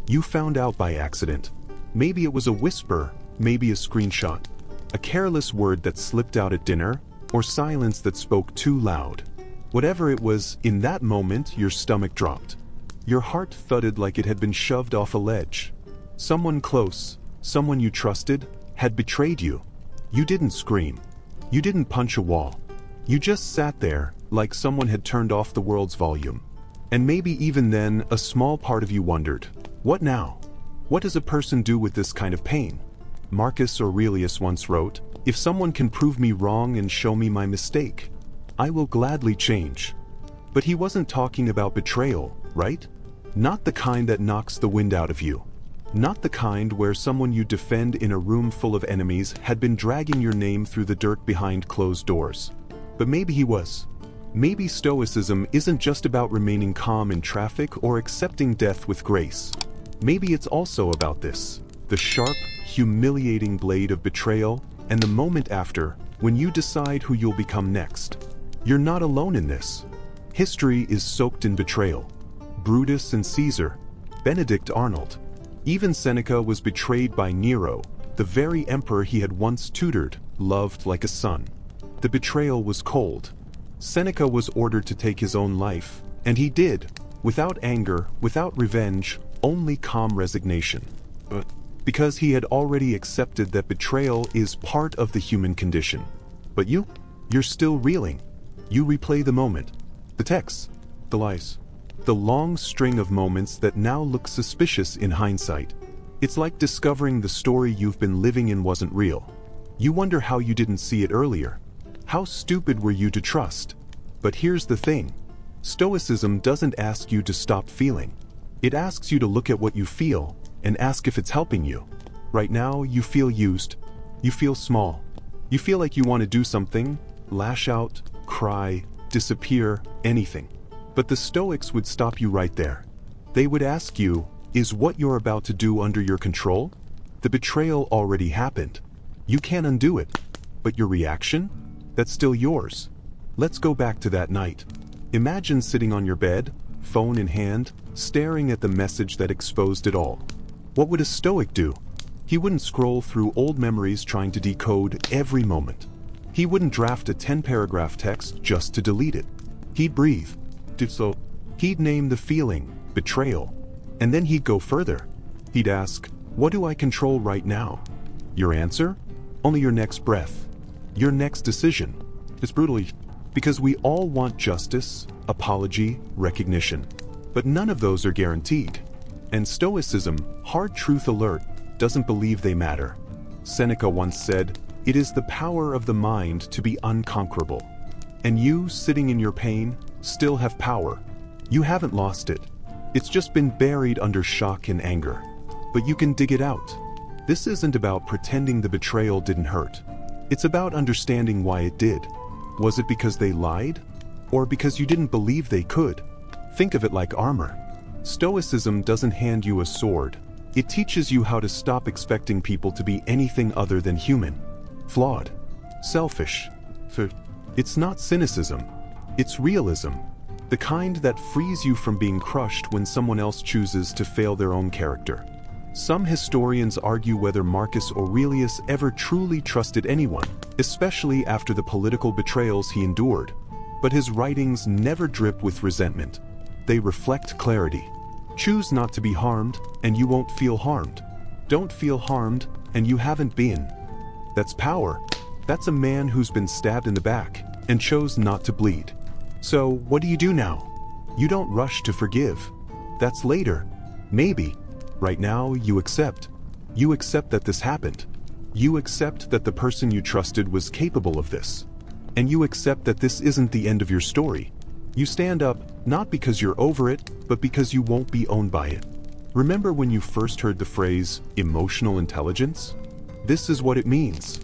You found out by accident. Maybe it was a whisper, maybe a screenshot. A careless word that slipped out at dinner, or silence that spoke too loud. Whatever it was, in that moment your stomach dropped. Your heart thudded like it had been shoved off a ledge. Someone close, someone you trusted, had betrayed you. You didn't scream. You didn't punch a wall. You just sat there, like someone had turned off the world's volume. And maybe even then, a small part of you wondered, what now? What does a person do with this kind of pain? Marcus Aurelius once wrote, "If someone can prove me wrong and show me my mistake, I will gladly change." But he wasn't talking about betrayal, right? Not the kind that knocks the wind out of you. Not the kind where someone you defend in a room full of enemies had been dragging your name through the dirt behind closed doors. But maybe he was. Maybe Stoicism isn't just about remaining calm in traffic or accepting death with grace. Maybe it's also about this, the sharp, humiliating blade of betrayal, and the moment after, when you decide who you'll become next. You're not alone in this. History is soaked in betrayal. Brutus and Caesar, Benedict Arnold. Even Seneca was betrayed by Nero, the very emperor he had once tutored, loved like a son. The betrayal was cold. Seneca was ordered to take his own life, and he did, without anger, without revenge, only calm resignation. Because he had already accepted that betrayal is part of the human condition. But you're still reeling. You replay the moment, the texts, the lies, the long string of moments that now look suspicious in hindsight. It's like discovering the story you've been living in wasn't real. You wonder how you didn't see it earlier. How stupid were you to trust? But here's the thing. Stoicism doesn't ask you to stop feeling. It asks you to look at what you feel and ask if it's helping you. Right now, you feel used. You feel small. You feel like you want to do something, lash out, cry, disappear, anything. But the Stoics would stop you right there. They would ask you, is what you're about to do under your control? The betrayal already happened. You can't undo it. But your reaction? That's still yours. Let's go back to that night. Imagine sitting on your bed, phone in hand, staring at the message that exposed it all. What would a Stoic do? He wouldn't scroll through old memories trying to decode every moment. He wouldn't draft a 10-paragraph text just to delete it. He'd breathe. So he'd name the feeling, betrayal. And then he'd go further. He'd ask, what do I control right now? Your answer? Only your next breath. Your next decision. It's brutally because we all want justice, apology, recognition. But none of those are guaranteed. And Stoicism, hard truth alert, doesn't believe they matter. Seneca once said, "It is the power of the mind to be unconquerable." And you, sitting in your pain, still have power. You haven't lost it. It's just been buried under shock and anger. But you can dig it out. This isn't about pretending the betrayal didn't hurt. It's about understanding why it did. Was it because they lied? Or because you didn't believe they could? Think of it like armor. Stoicism doesn't hand you a sword. It teaches you how to stop expecting people to be anything other than human. Flawed. Selfish. It's not cynicism. It's realism. The kind that frees you from being crushed when someone else chooses to fail their own character. Some historians argue whether Marcus Aurelius ever truly trusted anyone, especially after the political betrayals he endured. But his writings never drip with resentment. They reflect clarity. Choose not to be harmed, and you won't feel harmed. Don't feel harmed, and you haven't been. That's power. That's a man who's been stabbed in the back and chose not to bleed. So, what do you do now? You don't rush to forgive. That's later. Maybe. Right now, you accept. You accept that this happened. You accept that the person you trusted was capable of this. And you accept that this isn't the end of your story. You stand up, not because you're over it, but because you won't be owned by it. Remember when you first heard the phrase, emotional intelligence? This is what it means.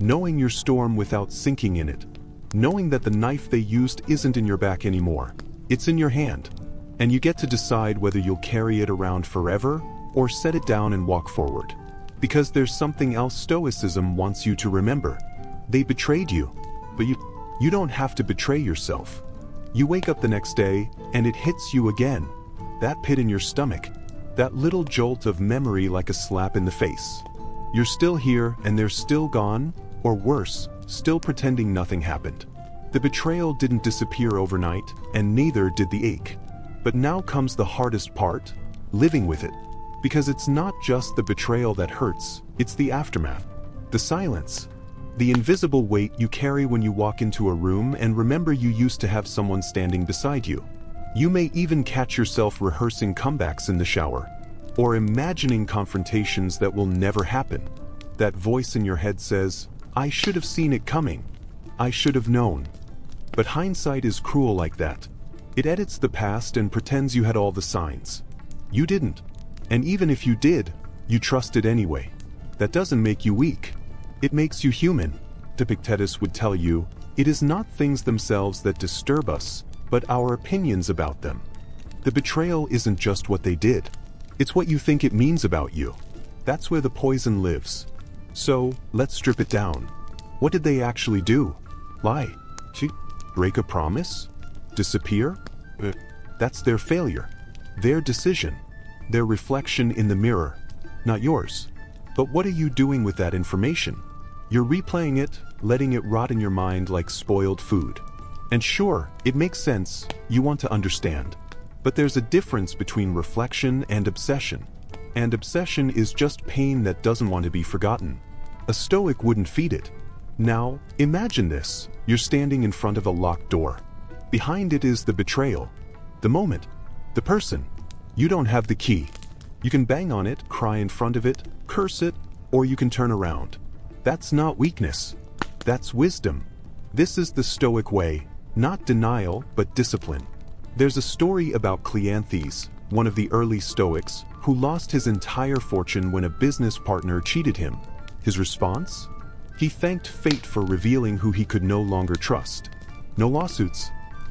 Knowing your storm without sinking in it. Knowing that the knife they used isn't in your back anymore. It's in your hand. And you get to decide whether you'll carry it around forever, or set it down and walk forward. Because there's something else Stoicism wants you to remember. They betrayed you. But you don't have to betray yourself. You wake up the next day, and it hits you again. That pit in your stomach. That little jolt of memory like a slap in the face. You're still here and they're still gone, or worse, still pretending nothing happened. The betrayal didn't disappear overnight, and neither did the ache. But now comes the hardest part, living with it. Because it's not just the betrayal that hurts, it's the aftermath. The silence. The invisible weight you carry when you walk into a room and remember you used to have someone standing beside you. You may even catch yourself rehearsing comebacks in the shower, or imagining confrontations that will never happen. That voice in your head says, "I should have seen it coming. I should have known." But hindsight is cruel like that. It edits the past and pretends you had all the signs. You didn't. And even if you did, you trusted anyway. That doesn't make you weak. It makes you human. Epictetus would tell you, it is not things themselves that disturb us, but our opinions about them. The betrayal isn't just what they did. It's what you think it means about you. That's where the poison lives. So, let's strip it down. What did they actually do? Lie? Cheat? Break a promise? Disappear? That's their failure. Their decision. Their reflection in the mirror. Not yours. But what are you doing with that information? You're replaying it, letting it rot in your mind like spoiled food. And sure, it makes sense, you want to understand. But there's a difference between reflection and obsession. And obsession is just pain that doesn't want to be forgotten. A Stoic wouldn't feed it. Now, imagine this. You're standing in front of a locked door. Behind it is the betrayal. The moment. The person. You don't have the key. You can bang on it, cry in front of it, curse it, or you can turn around. That's not weakness. That's wisdom. This is the Stoic way, not denial, but discipline. There's a story about Cleanthes, one of the early Stoics, who lost his entire fortune when a business partner cheated him. His response? He thanked fate for revealing who he could no longer trust. No lawsuits.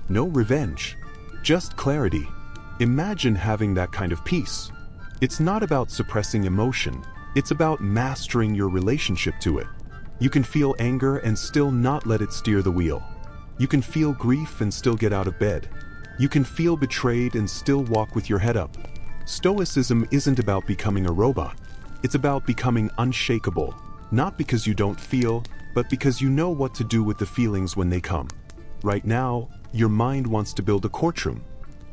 No revenge. Just clarity. Imagine having that kind of peace. It's not about suppressing emotion. It's about mastering your relationship to it. You can feel anger and still not let it steer the wheel. You can feel grief and still get out of bed. You can feel betrayed and still walk with your head up. Stoicism isn't about becoming a robot. It's about becoming unshakable, not because you don't feel, but because you know what to do with the feelings when they come. Right now, your mind wants to build a courtroom.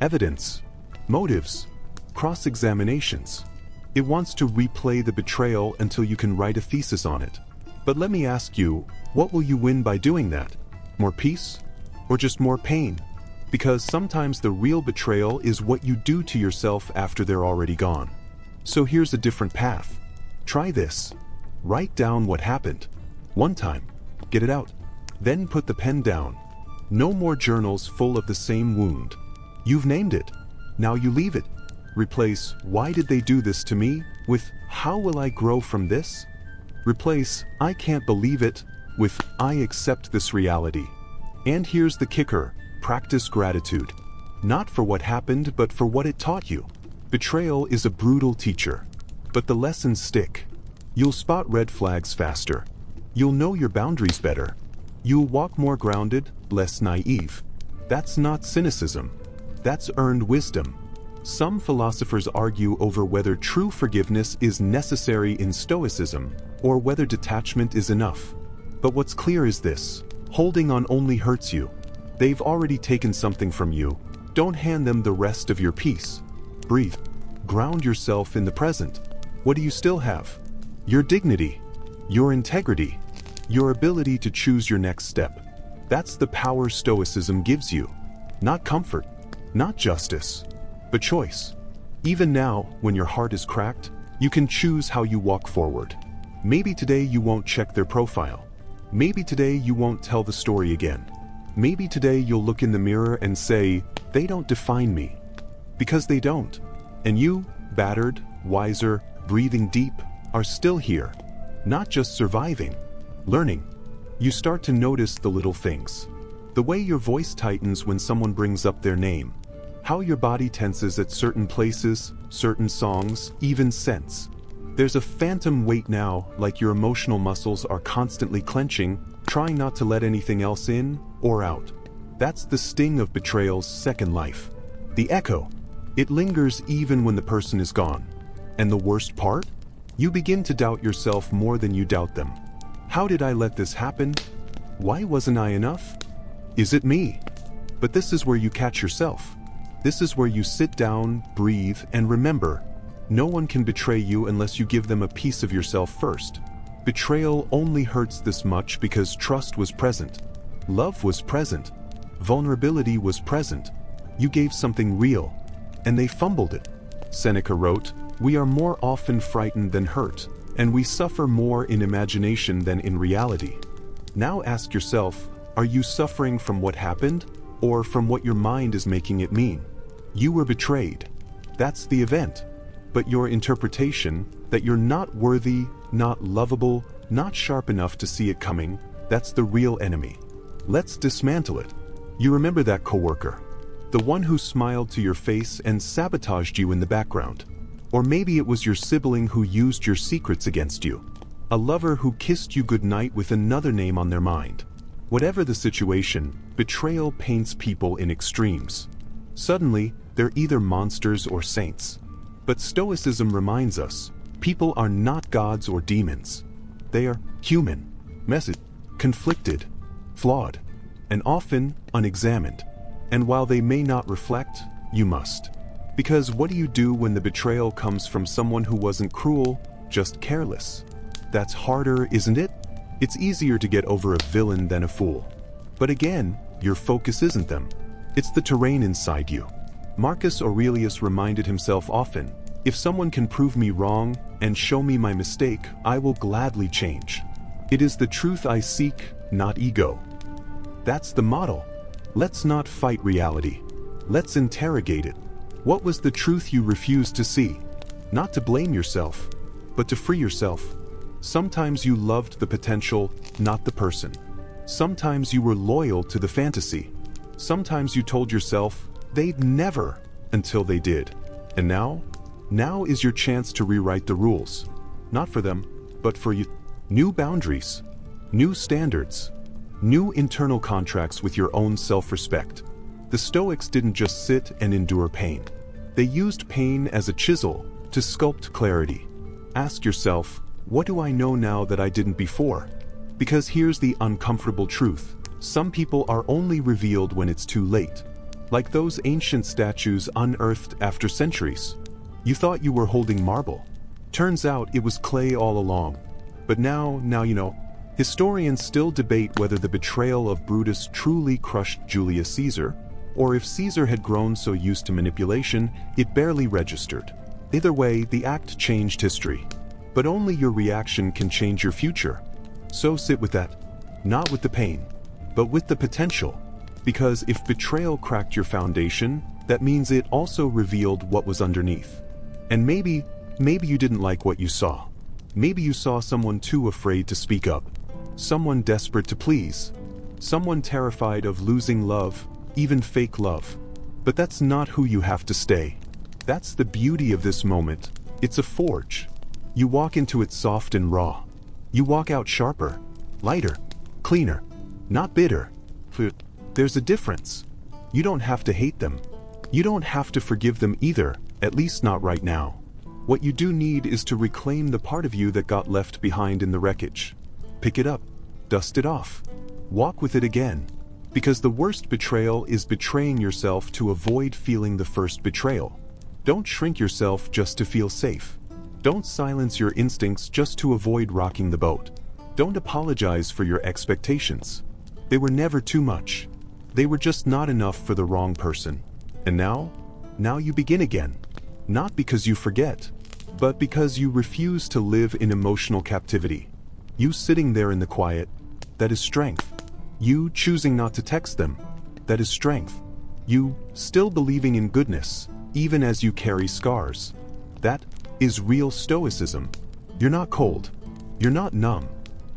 Evidence. Motives. Cross-examinations. It wants to replay the betrayal until you can write a thesis on it. But let me ask you, what will you win by doing that? More peace? Or just more pain? Because sometimes the real betrayal is what you do to yourself after they're already gone. So here's a different path. Try this. Write down what happened. One time. Get it out. Then put the pen down. No more journals full of the same wound. You've named it. Now you leave it. Replace "Why did they do this to me?" with "How will I grow from this?" Replace "I can't believe it" with "I accept this reality." And here's the kicker. Practice gratitude. Not for what happened, but for what it taught you. Betrayal is a brutal teacher. But the lessons stick. You'll spot red flags faster. You'll know your boundaries better. You'll walk more grounded, less naive. That's not cynicism. That's earned wisdom. Some philosophers argue over whether true forgiveness is necessary in Stoicism, or whether detachment is enough. But what's clear is this: holding on only hurts you. They've already taken something from you. Don't hand them the rest of your peace. Breathe. Ground yourself in the present. What do you still have? Your dignity. Your integrity. Your ability to choose your next step. That's the power Stoicism gives you. Not comfort. Not justice. But choice. Even now, when your heart is cracked, you can choose how you walk forward. Maybe today you won't check their profile. Maybe today you won't tell the story again. Maybe today you'll look in the mirror and say, "They don't define me." Because they don't. And you, battered, wiser, breathing deep, are still here. Not just surviving. Learning. You start to notice the little things. The way your voice tightens when someone brings up their name. How your body tenses at certain places, certain songs, even scents. There's a phantom weight now, like your emotional muscles are constantly clenching, trying not to let anything else in or out. That's the sting of betrayal's second life. The echo. It lingers even when the person is gone. And the worst part? You begin to doubt yourself more than you doubt them. How did I let this happen? Why wasn't I enough? Is it me? But this is where you catch yourself. This is where you sit down, breathe, and remember, no one can betray you unless you give them a piece of yourself first. Betrayal only hurts this much because trust was present. Love was present. Vulnerability was present. You gave something real, and they fumbled it. Seneca wrote, "We are more often frightened than hurt, and we suffer more in imagination than in reality." Now ask yourself, are you suffering from what happened, or from what your mind is making it mean? You were betrayed. That's the event. But your interpretation, that you're not worthy, not lovable, not sharp enough to see it coming, that's the real enemy. Let's dismantle it. You remember that coworker? The one who smiled to your face and sabotaged you in the background. Or maybe it was your sibling who used your secrets against you. A lover who kissed you goodnight with another name on their mind. Whatever the situation, betrayal paints people in extremes. Suddenly, they're either monsters or saints. But Stoicism reminds us, people are not gods or demons. They are human, messy, conflicted, flawed, and often unexamined. And while they may not reflect, you must. Because what do you do when the betrayal comes from someone who wasn't cruel, just careless? That's harder, isn't it? It's easier to get over a villain than a fool. But again, your focus isn't them. It's the terrain inside you. Marcus Aurelius reminded himself often, if someone can prove me wrong and show me my mistake, I will gladly change. It is the truth I seek, not ego. That's the model. Let's not fight reality. Let's interrogate it. What was the truth you refused to see? Not to blame yourself, but to free yourself. Sometimes you loved the potential, not the person. Sometimes you were loyal to the fantasy. Sometimes you told yourself, they'd never, until they did. And now is your chance to rewrite the rules. Not for them, but for you. New boundaries, new standards, new internal contracts with your own self-respect. The Stoics didn't just sit and endure pain. They used pain as a chisel to sculpt clarity. Ask yourself, what do I know now that I didn't before? Because here's the uncomfortable truth. Some people are only revealed when it's too late. Like those ancient statues unearthed after centuries. You thought you were holding marble. Turns out it was clay all along. But now you know. Historians still debate whether the betrayal of Brutus truly crushed Julius Caesar, or if Caesar had grown so used to manipulation, it barely registered. Either way, the act changed history. But only your reaction can change your future. So sit with that. Not with the pain, but with the potential. Because if betrayal cracked your foundation, that means it also revealed what was underneath. And maybe you didn't like what you saw. Maybe you saw someone too afraid to speak up. Someone desperate to please. Someone terrified of losing love, even fake love. But that's not who you have to stay. That's the beauty of this moment. It's a forge. You walk into it soft and raw. You walk out sharper, lighter, cleaner, not bitter. There's a difference. You don't have to hate them. You don't have to forgive them either, at least not right now. What you do need is to reclaim the part of you that got left behind in the wreckage. Pick it up, dust it off, walk with it again. Because the worst betrayal is betraying yourself to avoid feeling the first betrayal. Don't shrink yourself just to feel safe. Don't silence your instincts just to avoid rocking the boat. Don't apologize for your expectations. They were never too much. They were just not enough for the wrong person. And now you begin again. Not because you forget, but because you refuse to live in emotional captivity. You sitting there in the quiet, that is strength. You choosing not to text them, that is strength. You still believing in goodness, even as you carry scars. That is real stoicism. You're not cold. You're not numb.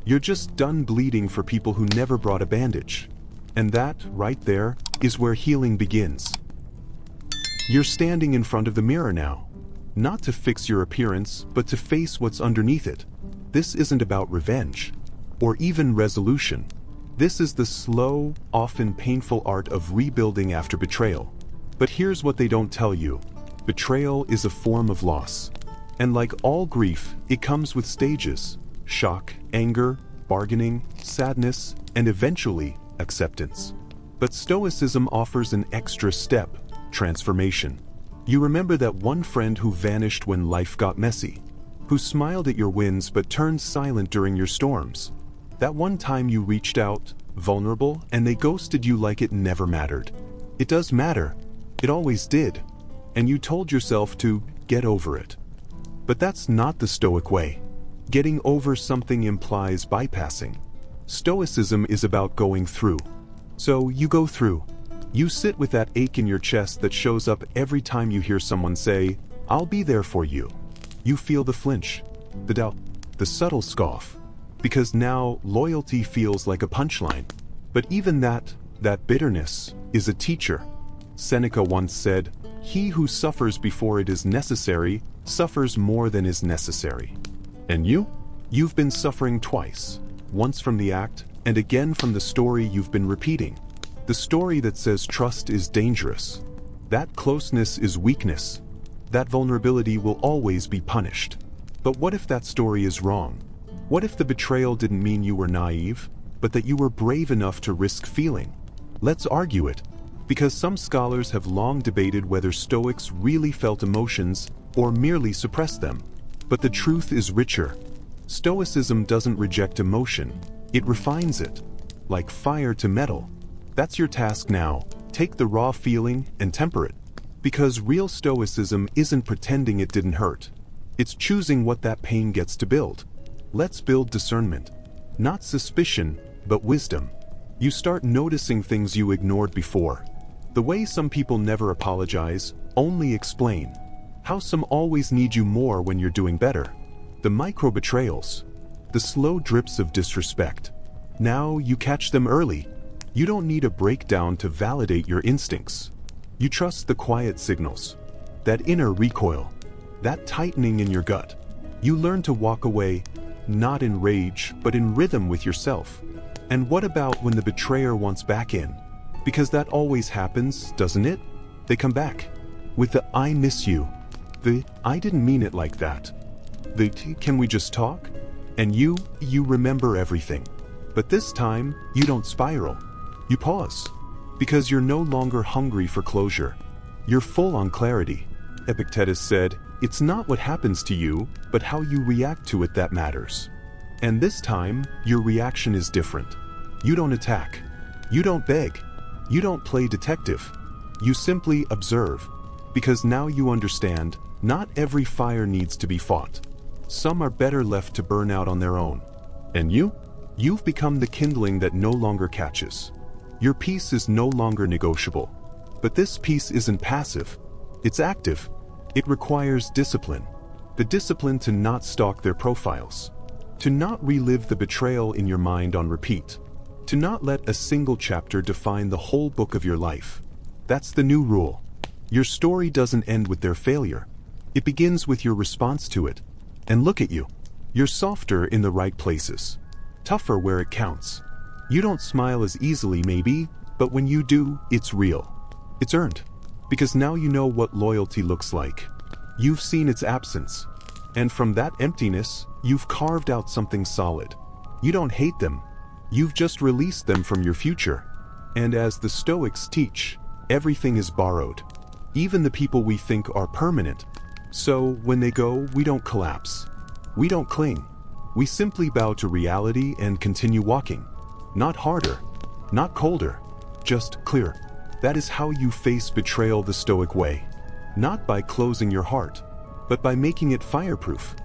You're just done bleeding for people who never brought a bandage. And that, right there, is where healing begins. You're standing in front of the mirror now. Not to fix your appearance, but to face what's underneath it. This isn't about revenge, or even resolution. This is the slow, often painful art of rebuilding after betrayal. But here's what they don't tell you. Betrayal is a form of loss. And like all grief, it comes with stages: shock, anger, bargaining, sadness, and eventually, acceptance. But Stoicism offers an extra step: transformation. You remember that one friend who vanished when life got messy, who smiled at your wins but turned silent during your storms. That one time you reached out, vulnerable, and they ghosted you like it never mattered. It does matter. It always did. And you told yourself to get over it. But that's not the Stoic way. Getting over something implies bypassing. Stoicism is about going through. So you go through. You sit with that ache in your chest that shows up every time you hear someone say, "I'll be there for you." You feel the flinch, the doubt, the subtle scoff. Because now loyalty feels like a punchline. But even that bitterness is a teacher. Seneca once said, "He who suffers before it is necessary suffers more than is necessary." And you've been suffering twice. Once from the act, and again from the story you've been repeating. The story that says trust is dangerous. That closeness is weakness. That vulnerability will always be punished. But what if that story is wrong? What if the betrayal didn't mean you were naive, but that you were brave enough to risk feeling? Let's argue it. Because some scholars have long debated whether Stoics really felt emotions or merely suppressed them. But the truth is richer. Stoicism doesn't reject emotion, it refines it. Like fire to metal. That's your task now. Take the raw feeling and temper it. Because real Stoicism isn't pretending it didn't hurt. It's choosing what that pain gets to build. Let's build discernment. Not suspicion, but wisdom. You start noticing things you ignored before. The way some people never apologize, only explain. How some always need you more when you're doing better. The micro-betrayals. The slow drips of disrespect. Now you catch them early. You don't need a breakdown to validate your instincts. You trust the quiet signals. That inner recoil. That tightening in your gut. You learn to walk away, not in rage, but in rhythm with yourself. And what about when the betrayer wants back in? Because that always happens, doesn't it? They come back. With the "I miss you." The "I didn't mean it like that." The "Can we just talk?" And you remember everything. But this time, you don't spiral. You pause. Because you're no longer hungry for closure. You're full on clarity. Epictetus said, "It's not what happens to you, but how you react to it that matters." And this time, your reaction is different. You don't attack. You don't beg. You don't play detective. You simply observe. Because now you understand, not every fire needs to be fought. Some are better left to burn out on their own. And you've become the kindling that no longer catches. Your peace is no longer negotiable. But this peace isn't passive. It's active. It requires discipline. The discipline to not stalk their profiles. To not relive the betrayal in your mind on repeat. To not let a single chapter define the whole book of your life. That's the new rule. Your story doesn't end with their failure. It begins with your response to it. And look at you. You're softer in the right places. Tougher where it counts. You don't smile as easily maybe, but when you do, it's real. It's earned. Because now you know what loyalty looks like. You've seen its absence. And from that emptiness, you've carved out something solid. You don't hate them. You've just released them from your future. And as the Stoics teach, everything is borrowed. Even the people we think are permanent. So when they go, we don't collapse. We don't cling. We simply bow to reality and continue walking. Not harder, not colder, just clear. That is how you face betrayal the Stoic way. Not by closing your heart, but by making it fireproof.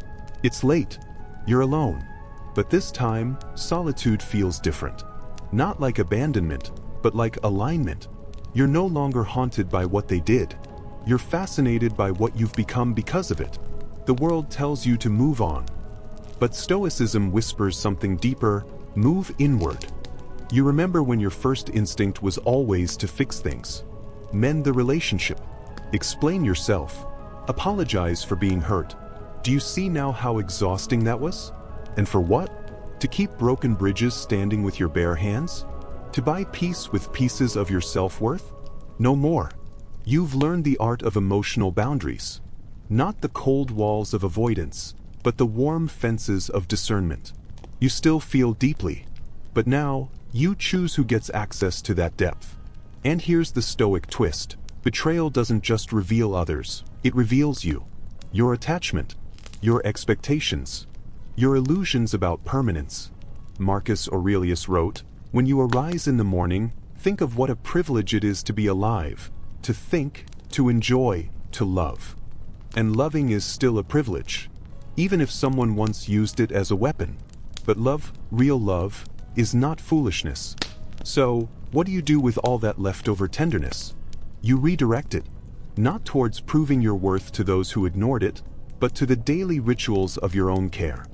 It's late. You're alone. But this time, solitude feels different. Not like abandonment, but like alignment. You're no longer haunted by what they did. You're fascinated by what you've become because of it. The world tells you to move on. But Stoicism whispers something deeper: move inward. You remember when your first instinct was always to fix things. Mend the relationship. Explain yourself. Apologize for being hurt. Do you see now how exhausting that was? And for what? To keep broken bridges standing with your bare hands? To buy peace with pieces of your self-worth? No more. You've learned the art of emotional boundaries. Not the cold walls of avoidance, but the warm fences of discernment. You still feel deeply, but now you choose who gets access to that depth. And here's the Stoic twist. Betrayal doesn't just reveal others, it reveals you. Your attachment, your expectations, your illusions about permanence. Marcus Aurelius wrote, "When you arise in the morning, think of what a privilege it is to be alive, to think, to enjoy, to love." And loving is still a privilege, even if someone once used it as a weapon. But love, real love, is not foolishness. So, what do you do with all that leftover tenderness? You redirect it, not towards proving your worth to those who ignored it, but to the daily rituals of your own care.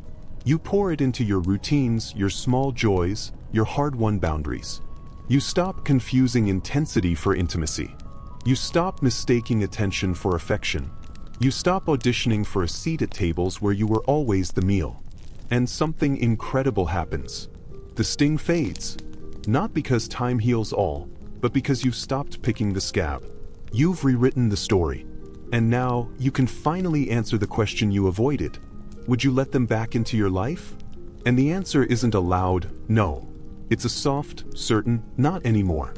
You pour it into your routines, your small joys, your hard-won boundaries. You stop confusing intensity for intimacy. You stop mistaking attention for affection. You stop auditioning for a seat at tables where you were always the meal. And something incredible happens. The sting fades. Not because time heals all, but because you've stopped picking the scab. You've rewritten the story. And now, you can finally answer the question you avoided. Would you let them back into your life? And the answer isn't a loud no. It's a soft, certain, not anymore.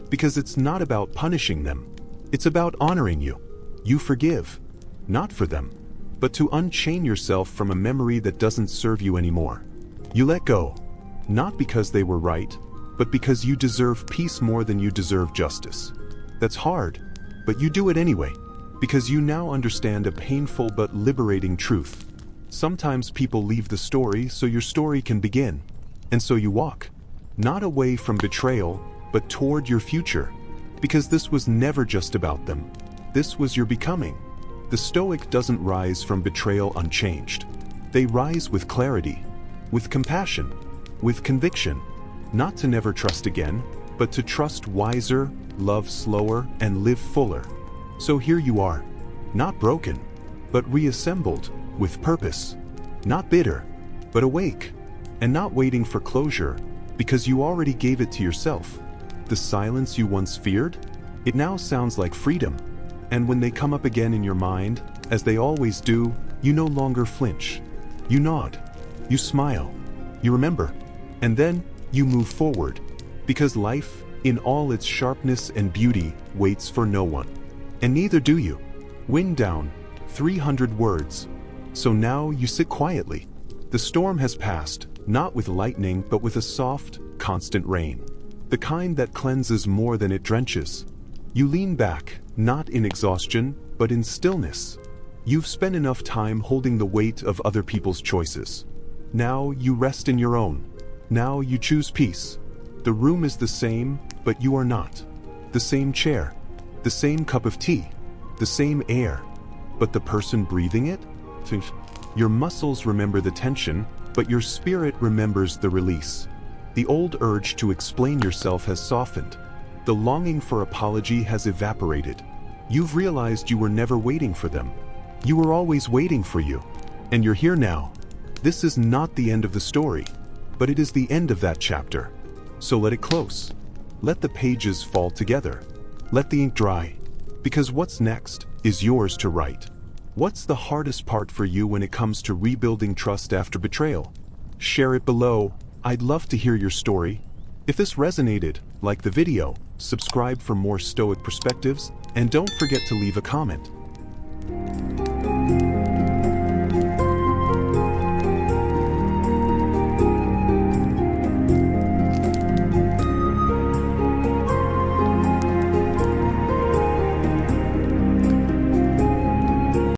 Because it's not about punishing them. It's about honoring you. You forgive. Not for them, but to unchain yourself from a memory that doesn't serve you anymore. You let go, not because they were right, but because you deserve peace more than you deserve justice. That's hard, but you do it anyway, because you now understand a painful but liberating truth. Sometimes people leave the story so your story can begin, and so you walk, not away from betrayal, but toward your future, because this was never just about them. This was your becoming. The Stoic doesn't rise from betrayal unchanged. They rise with clarity, with compassion, with conviction, not to never trust again, but to trust wiser, love slower, and live fuller. So here you are, not broken, but reassembled, with purpose, not bitter, but awake, and not waiting for closure, because you already gave it to yourself. The silence you once feared, it now sounds like freedom. And when they come up again in your mind, as they always do, you no longer flinch. You nod. You smile. You remember. And then, you move forward. Because life, in all its sharpness and beauty, waits for no one. And neither do you. Wind down, 300 words. So now you sit quietly. The storm has passed, not with lightning, but with a soft, constant rain. The kind that cleanses more than it drenches. You lean back, not in exhaustion, but in stillness. You've spent enough time holding the weight of other people's choices. Now you rest in your own. Now you choose peace. The room is the same, but you are not. The same chair, the same cup of tea, the same air. But the person breathing it? Your muscles remember the tension, but your spirit remembers the release. The old urge to explain yourself has softened. The longing for apology has evaporated. You've realized you were never waiting for them. You were always waiting for you. And you're here now. This is not the end of the story, but it is the end of that chapter. So let it close. Let the pages fall together. Let the ink dry. Because what's next is yours to write. What's the hardest part for you when it comes to rebuilding trust after betrayal? Share it below. I'd love to hear your story. If this resonated, like the video, subscribe for more Stoic perspectives, and don't forget to leave a comment.